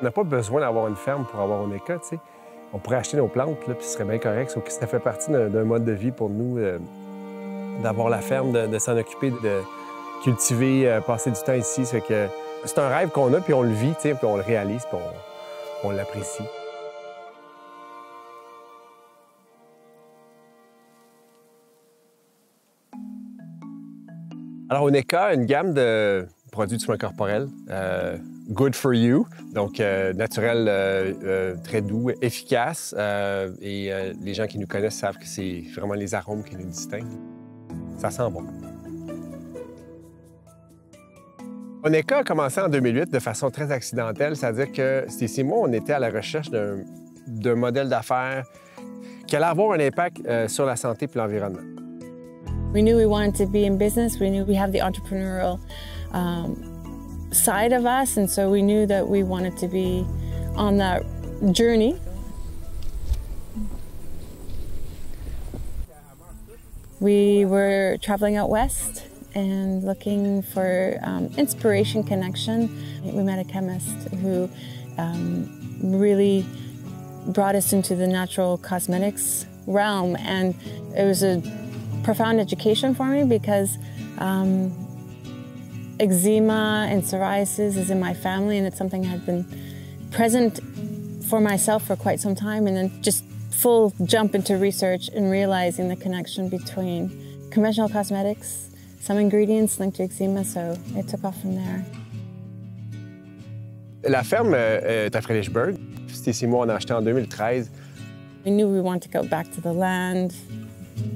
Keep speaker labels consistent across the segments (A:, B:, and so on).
A: On n'a pas besoin d'avoir une ferme pour avoir Oneka, tu sais. On pourrait acheter nos plantes, là, puis ce serait bien correct. Sauf que ça fait partie d'un mode de vie pour nous, d'avoir la ferme, de s'en occuper, de cultiver, passer du temps ici. C'est un rêve qu'on a, puis on le vit, tu sais, puis on le réalise, puis on l'apprécie. Alors, Oneka a une gamme de produits de soins corporels, good for you, donc naturel, très doux, efficace. Et les gens qui nous connaissent savent que c'est vraiment les arômes qui nous distinguent. Ça sent bon. Oneka a commencé en 2008 de façon très accidentelle, c'est-à-dire que Stacy et moi, on était à la recherche d'un modèle d'affaires qui allait avoir un impact sur la santé et l'environnement.
B: We knew we wanted to be in business. We knew we have the entrepreneurial side of us, and so we knew that we wanted to be on that journey. We were traveling out west and looking for inspiration, connection. We met a chemist who really brought us into the natural cosmetics realm, and it was a profound education for me because eczema and psoriasis is in my family, and it's something I've been present for myself for quite some time, and then just full jump into research and realizing the connection between conventional cosmetics, some ingredients linked to eczema, so it took off from there.
A: La ferme est à Fredericksburg. Stacy et moi, on a acheté en 2013.
B: We knew we wanted to go back to the land,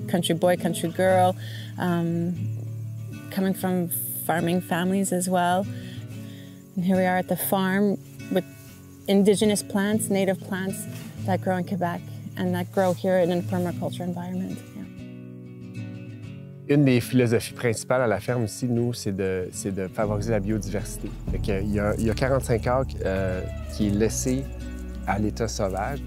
B: country boy, country girl, coming from farming families as well. And here we are at the farm with indigenous plants, native plants that grow in Quebec and that grow here in a permaculture environment. Yeah.
A: Une des philosophies principales à la ferme ici, nous, c'est de favoriser la biodiversité. Il y a 45 acres qui est laissé à l'état sauvage.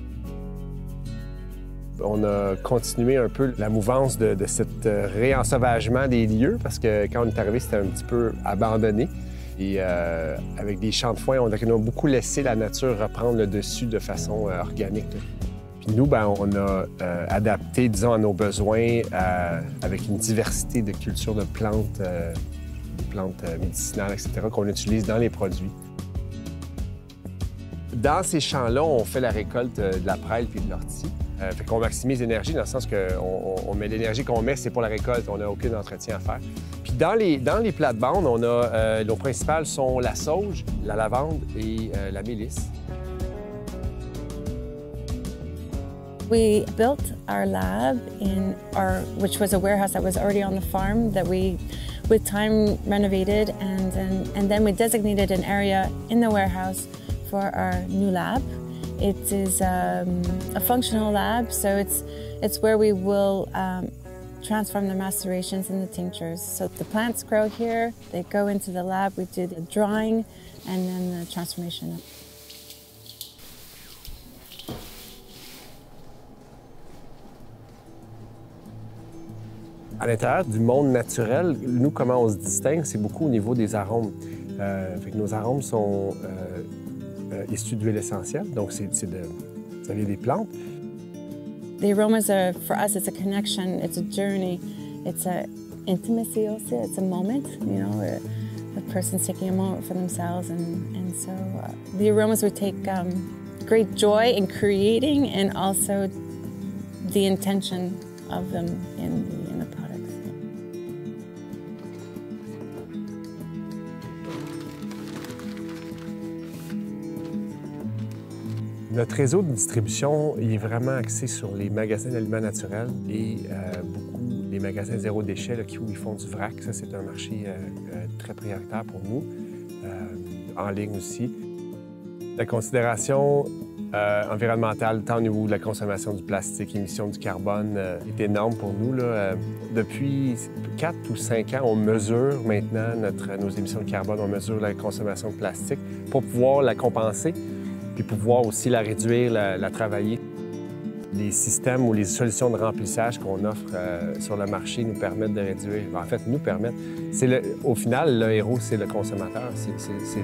A: On a continué un peu la mouvance de cet réensauvagement des lieux parce que quand on est arrivé, c'était un petit peu abandonné. Et avec des champs de foin, on a beaucoup laissé la nature reprendre le dessus de façon organique. Puis nous, ben, on a adapté, disons, à nos besoins avec une diversité de cultures de plantes, médicinales, etc., qu'on utilise dans les produits. Dans ces champs-là, on fait la récolte de la prêle puis de l'ortie. Fait qu'on maximise l'énergie dans le sens qu'on met l'énergie qu'on met, c'est pour la récolte, on n'a aucun entretien à faire. Puis dans les plates-bandes, on a nos principales sont la sauge, la lavande et la mélisse.
B: We built our lab which was a warehouse that was already on the farm that we, with time, renovated, and then we designated an area in the warehouse for our new lab. It is a functional lab, so it's where we will transform the macerations into tinctures. So the plants grow here, they go into the lab, we do the drying, and then the transformation.
A: À l'intérieur du monde naturel, nous, comment on se distingue, c'est beaucoup au niveau des arômes. Fait que nos arômes sont issus d'huile essentielle, donc ça vient des plantes.
B: The aromas are, for us, it's a connection, it's a journey, it's a intimacy also, it's a moment, you know, a person's taking a moment for themselves, and so the aromas we take great joy in creating, and also the intention of them in the products.
A: Notre réseau de distribution il est vraiment axé sur les magasins d'aliments naturels et beaucoup les magasins zéro déchet là, où ils font du vrac. Ça, c'est un marché très prioritaire pour nous, en ligne aussi. La considération environnementale, tant au niveau de la consommation du plastique, émission du carbone, est énorme pour nous. Là. Depuis 4 ou 5 ans, on mesure maintenant nos émissions de carbone, on mesure la consommation de plastique pour pouvoir la compenser puis pouvoir aussi la réduire, la travailler. les systèmes ou les solutions de remplissage qu'on offre sur le marché nous permettent de réduire. En fait, nous permettent. Au final, le héros, c'est le consommateur.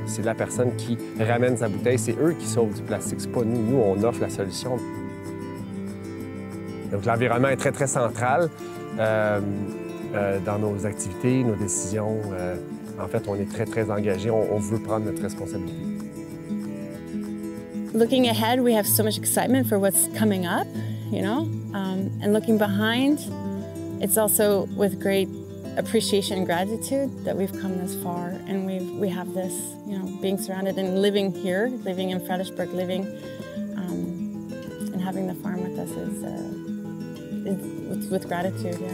A: C'est la personne qui ramène sa bouteille. C'est eux qui sauvent du plastique. C'est pas nous. Nous, on offre la solution. Donc, l'environnement est très, très central dans nos activités, nos décisions. En fait, on est très, très engagés. On veut prendre notre responsabilité.
B: Looking ahead, we have so much excitement for what's coming up, you know, and looking behind, it's also with great appreciation and gratitude that we've come this far, and we have this, you know, being surrounded and living here, living in Fredericksburg, and having the farm with us is with gratitude, yeah.